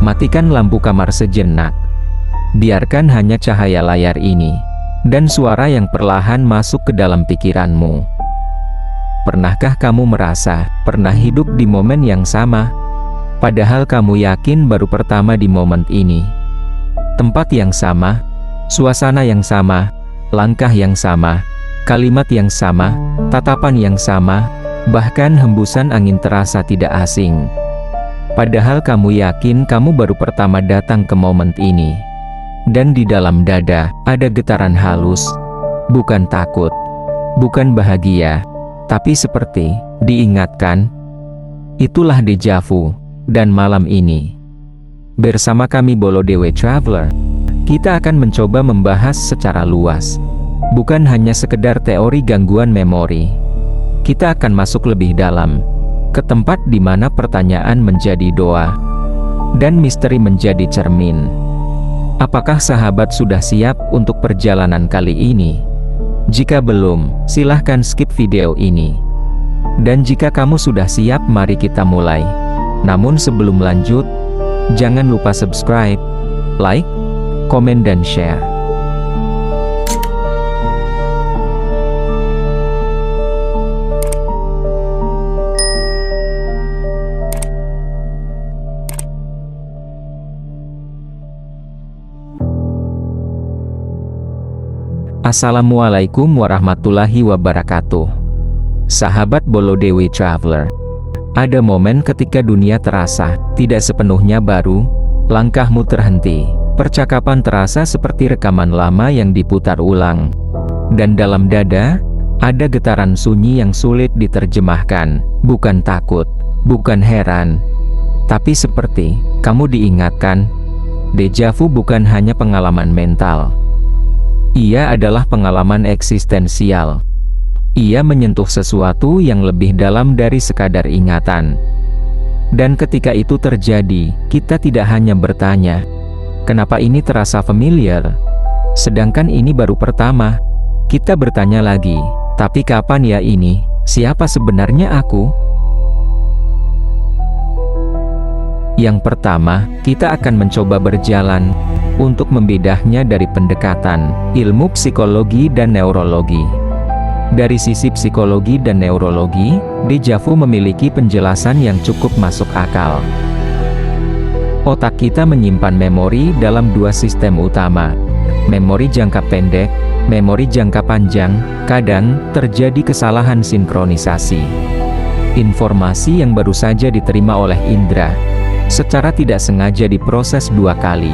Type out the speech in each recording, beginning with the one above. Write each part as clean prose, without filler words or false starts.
Matikan lampu kamar sejenak. Biarkan hanya cahaya layar ini, dan suara yang perlahan masuk ke dalam pikiranmu. Pernahkah kamu merasa, pernah hidup di momen yang sama? Padahal kamu yakin baru pertama di momen ini. Tempat yang sama, suasana yang sama, langkah yang sama, kalimat yang sama, tatapan yang sama, bahkan hembusan angin terasa tidak asing. Padahal kamu yakin kamu baru pertama datang ke momen ini. Dan di dalam dada, ada getaran halus, bukan takut, bukan bahagia, tapi seperti diingatkan. Itulah deja vu. Dan malam ini, bersama kami Bolodewe Traveler, kita akan mencoba membahas secara luas. Bukan hanya sekedar teori gangguan memori. Kita akan masuk lebih dalam, ke tempat di mana pertanyaan menjadi doa, dan misteri menjadi cermin. Apakah sahabat sudah siap untuk perjalanan kali ini? Jika belum, silahkan skip video ini. Dan jika kamu sudah siap, mari kita mulai. Namun sebelum lanjut, jangan lupa subscribe, like, komen dan share. Assalamualaikum warahmatullahi wabarakatuh. Sahabat Bolodewe Traveler, ada momen ketika dunia terasa tidak sepenuhnya baru, langkahmu terhenti, percakapan terasa seperti rekaman lama yang diputar ulang, dan dalam dada ada getaran sunyi yang sulit diterjemahkan. Bukan takut, bukan heran, tapi seperti kamu diingatkan. Deja vu bukan hanya pengalaman mental. Ia adalah pengalaman eksistensial. Ia menyentuh sesuatu yang lebih dalam dari sekadar ingatan. Dan ketika itu terjadi, kita tidak hanya bertanya, kenapa ini terasa familiar? Sedangkan ini baru pertama. Kita bertanya lagi, tapi kapan ya ini? Siapa sebenarnya aku? Yang pertama, kita akan mencoba berjalan untuk membedahnya dari pendekatan ilmu psikologi dan neurologi. Dari sisi psikologi dan neurologi, deja vu memiliki penjelasan yang cukup masuk akal. Otak kita menyimpan memori dalam dua sistem utama, memori jangka pendek, memori jangka panjang. Kadang terjadi kesalahan sinkronisasi. Informasi yang baru saja diterima oleh indera secara tidak sengaja diproses dua kali,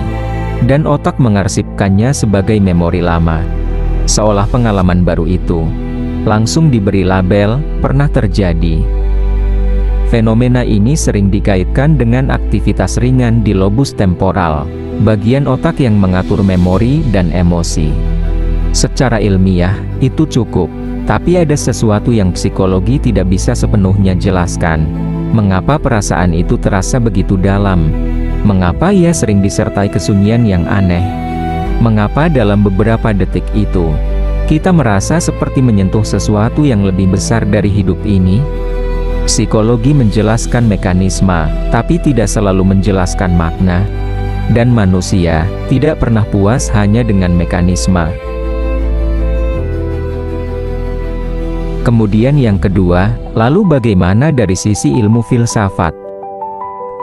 dan otak mengarsipkannya sebagai memori lama, seolah pengalaman baru itu langsung diberi label pernah terjadi. Fenomena ini sering dikaitkan dengan aktivitas ringan di lobus temporal, bagian otak yang mengatur memori dan emosi. Secara ilmiah, itu cukup, tapi ada sesuatu yang psikologi tidak bisa sepenuhnya jelaskan. Mengapa perasaan itu terasa begitu dalam? Mengapa ia sering disertai kesunyian yang aneh? Mengapa dalam beberapa detik itu, kita merasa seperti menyentuh sesuatu yang lebih besar dari hidup ini? Psikologi menjelaskan mekanisme, tapi tidak selalu menjelaskan makna. Dan manusia tidak pernah puas hanya dengan mekanisme. Kemudian yang kedua, lalu bagaimana dari sisi ilmu filsafat?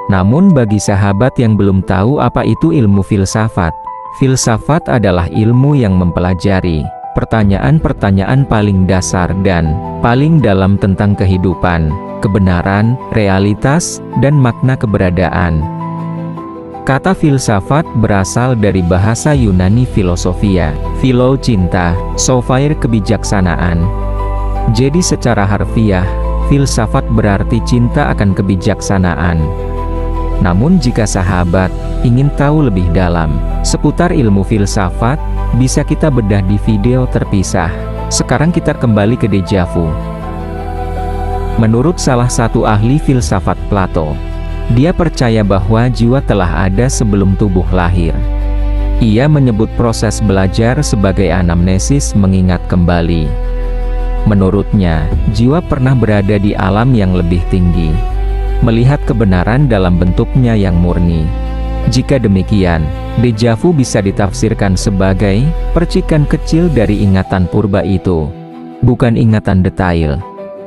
Namun bagi sahabat yang belum tahu apa itu ilmu filsafat, filsafat adalah ilmu yang mempelajari pertanyaan-pertanyaan paling dasar dan paling dalam tentang kehidupan, kebenaran, realitas, dan makna keberadaan. Kata filsafat berasal dari bahasa Yunani filosofia, philo cinta, sophair kebijaksanaan. Jadi secara harfiah, filsafat berarti cinta akan kebijaksanaan. Namun jika sahabat ingin tahu lebih dalam seputar ilmu filsafat, bisa kita bedah di video terpisah. Sekarang kita kembali ke deja vu. Menurut salah satu ahli filsafat Plato, dia percaya bahwa jiwa telah ada sebelum tubuh lahir. Ia menyebut proses belajar sebagai anamnesis, mengingat kembali. Menurutnya, jiwa pernah berada di alam yang lebih tinggi, melihat kebenaran dalam bentuknya yang murni, Jika demikian, deja vu bisa ditafsirkan sebagai percikan kecil dari ingatan purba itu. Bukan ingatan detail,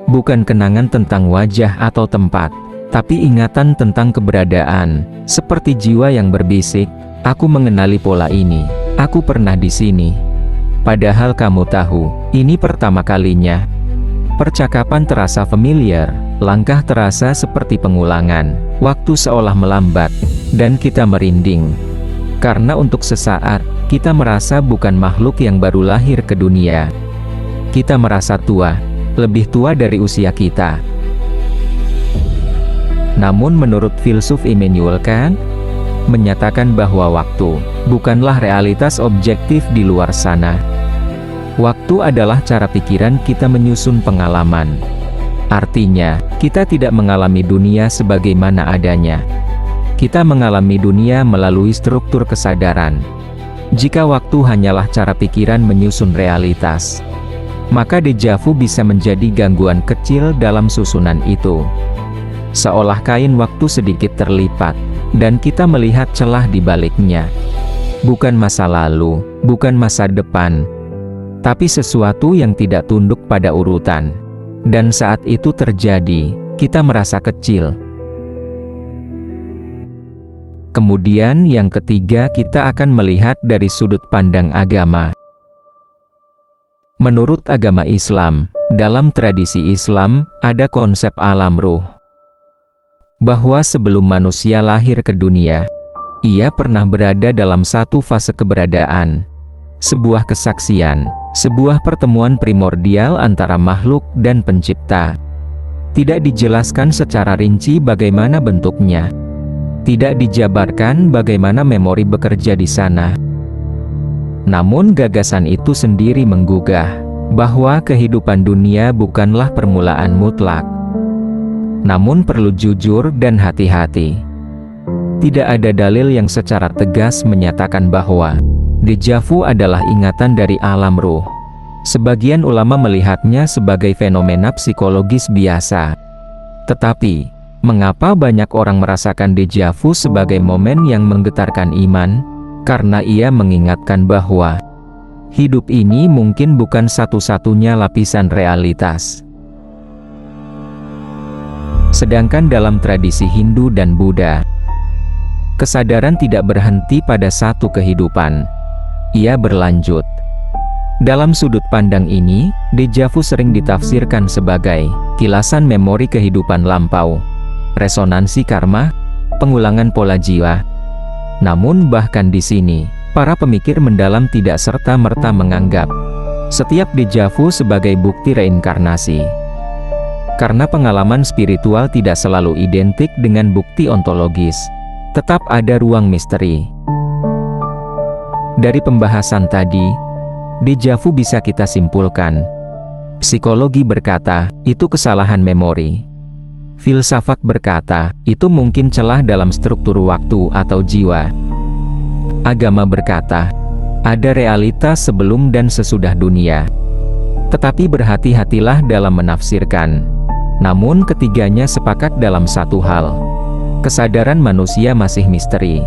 bukan kenangan tentang wajah atau tempat, tapi ingatan tentang keberadaan, seperti jiwa yang berbisik, "Aku mengenali pola ini, aku pernah di sini." Padahal kamu tahu, ini pertama kalinya. Percakapan terasa familiar, langkah terasa seperti pengulangan, waktu seolah melambat, dan kita merinding. Karena untuk sesaat, kita merasa bukan makhluk yang baru lahir ke dunia. Kita merasa tua, lebih tua dari usia kita. Namun menurut filsuf Immanuel Kant, menyatakan bahwa waktu bukanlah realitas objektif di luar sana. Waktu adalah cara pikiran kita menyusun pengalaman. Artinya, kita tidak mengalami dunia sebagaimana adanya. Kita mengalami dunia melalui struktur kesadaran. Jika waktu hanyalah cara pikiran menyusun realitas, maka deja vu bisa menjadi gangguan kecil dalam susunan itu. Seolah kain waktu sedikit terlipat, dan kita melihat celah di baliknya. Bukan masa lalu, bukan masa depan, tapi sesuatu yang tidak tunduk pada urutan. Dan saat itu terjadi, kita merasa kecil. Kemudian yang ketiga, kita akan melihat dari sudut pandang agama. Menurut agama Islam, dalam tradisi Islam, ada konsep alam ruh. Bahwa sebelum manusia lahir ke dunia, ia pernah berada dalam satu fase keberadaan. Sebuah kesaksian, sebuah pertemuan primordial antara makhluk dan pencipta. Tidak dijelaskan secara rinci bagaimana bentuknya. Tidak dijabarkan bagaimana memori bekerja di sana. Namun gagasan itu sendiri menggugah, bahwa kehidupan dunia bukanlah permulaan mutlak. Namun perlu jujur dan hati-hati. Tidak ada dalil yang secara tegas menyatakan bahwa deja vu adalah ingatan dari alam ruh. Sebagian ulama melihatnya sebagai fenomena psikologis biasa. Tetapi, mengapa banyak orang merasakan deja vu sebagai momen yang menggetarkan iman? Karena ia mengingatkan bahwa hidup ini mungkin bukan satu-satunya lapisan realitas. Sedangkan dalam tradisi Hindu dan Buddha, kesadaran tidak berhenti pada satu kehidupan. Ia berlanjut. Dalam sudut pandang ini, deja vu sering ditafsirkan sebagai kilasan memori kehidupan lampau, resonansi karma, pengulangan pola jiwa. Namun bahkan di sini, para pemikir mendalam tidak serta-merta menganggap setiap deja vu sebagai bukti reinkarnasi. Karena pengalaman spiritual tidak selalu identik dengan bukti ontologis, tetap ada ruang misteri. Dari pembahasan tadi, deja vu bisa kita simpulkan. Psikologi berkata, itu kesalahan memori. Filsafat berkata, itu mungkin celah dalam struktur waktu atau jiwa. Agama berkata, ada realitas sebelum dan sesudah dunia. Tetapi berhati-hatilah dalam menafsirkan. Namun ketiganya sepakat dalam satu hal. Kesadaran manusia masih misteri.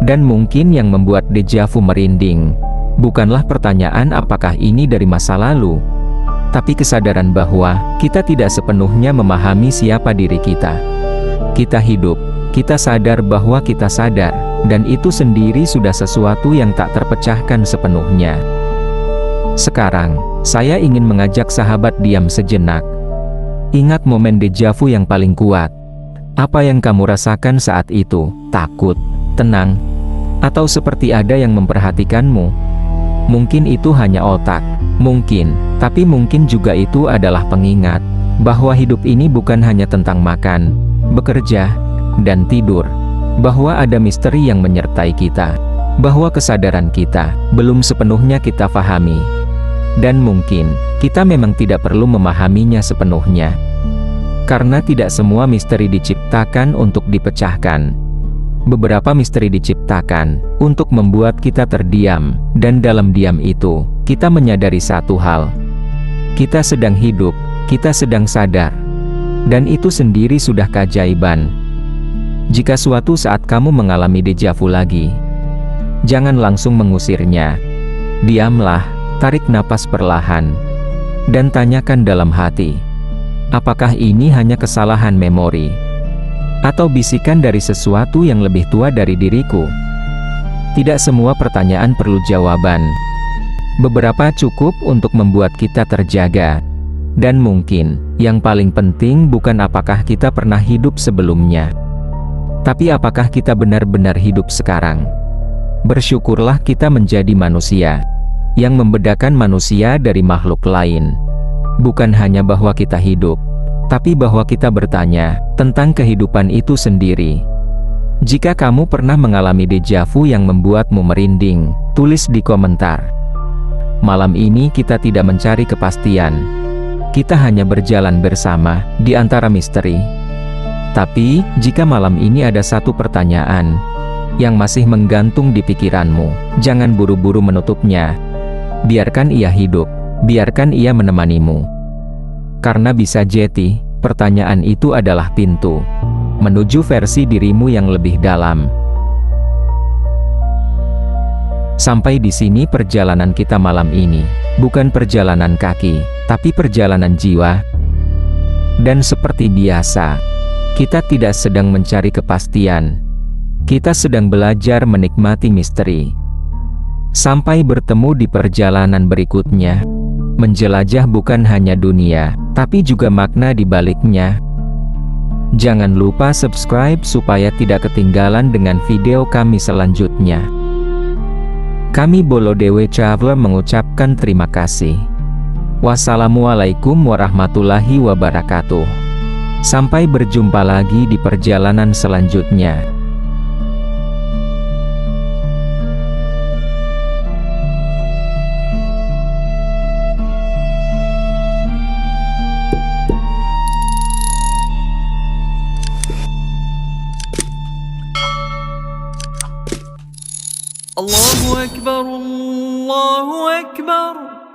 Dan mungkin yang membuat deja vu merinding, bukanlah pertanyaan apakah ini dari masa lalu, tapi kesadaran bahwa kita tidak sepenuhnya memahami siapa diri kita. Kita hidup, kita sadar bahwa kita sadar, dan itu sendiri sudah sesuatu yang tak terpecahkan sepenuhnya. Sekarang, saya ingin mengajak sahabat diam sejenak. Ingat momen deja vu yang paling kuat. Apa yang kamu rasakan saat itu? Takut, tenang, atau seperti ada yang memperhatikanmu? Mungkin itu hanya otak, mungkin, tapi mungkin juga itu adalah pengingat bahwa hidup ini bukan hanya tentang makan, bekerja, dan tidur, bahwa ada misteri yang menyertai kita, bahwa kesadaran kita belum sepenuhnya kita pahami, dan mungkin kita memang tidak perlu memahaminya sepenuhnya, karena tidak semua misteri diciptakan untuk dipecahkan. Beberapa misteri diciptakan untuk membuat kita terdiam, dan dalam diam itu, kita menyadari satu hal. Kita sedang hidup, kita sedang sadar. Dan itu sendiri sudah keajaiban. Jika suatu saat kamu mengalami deja vu lagi, jangan langsung mengusirnya. Diamlah, tarik napas perlahan, dan tanyakan dalam hati, apakah ini hanya kesalahan memori? Atau bisikan dari sesuatu yang lebih tua dari diriku? Tidak semua pertanyaan perlu jawaban. Beberapa cukup untuk membuat kita terjaga. Dan mungkin, yang paling penting bukan apakah kita pernah hidup sebelumnya, tapi apakah kita benar-benar hidup sekarang. Bersyukurlah kita menjadi manusia, yang membedakan manusia dari makhluk lain. Bukan hanya bahwa kita hidup, tapi bahwa kita bertanya tentang kehidupan itu sendiri. Jika kamu pernah mengalami deja vu yang membuatmu merinding, tulis di komentar. Malam ini kita tidak mencari kepastian. Kita hanya berjalan bersama di antara misteri. Tapi, jika malam ini ada satu pertanyaan yang masih menggantung di pikiranmu, jangan buru-buru menutupnya. Biarkan ia hidup, biarkan ia menemanimu. Karena bisa jadi, pertanyaan itu adalah pintu menuju versi dirimu yang lebih dalam. Sampai di sini perjalanan kita malam ini, bukan perjalanan kaki, tapi perjalanan jiwa. Dan seperti biasa, kita tidak sedang mencari kepastian. Kita sedang belajar menikmati misteri. Sampai bertemu di perjalanan berikutnya, menjelajah bukan hanya dunia, tapi juga makna di baliknya. Jangan lupa subscribe supaya tidak ketinggalan dengan video kami selanjutnya. Kami Bolodewe Traveler mengucapkan terima kasih. Wassalamualaikum warahmatullahi wabarakatuh. Sampai berjumpa lagi di perjalanan selanjutnya. الله أكبر الله أكبر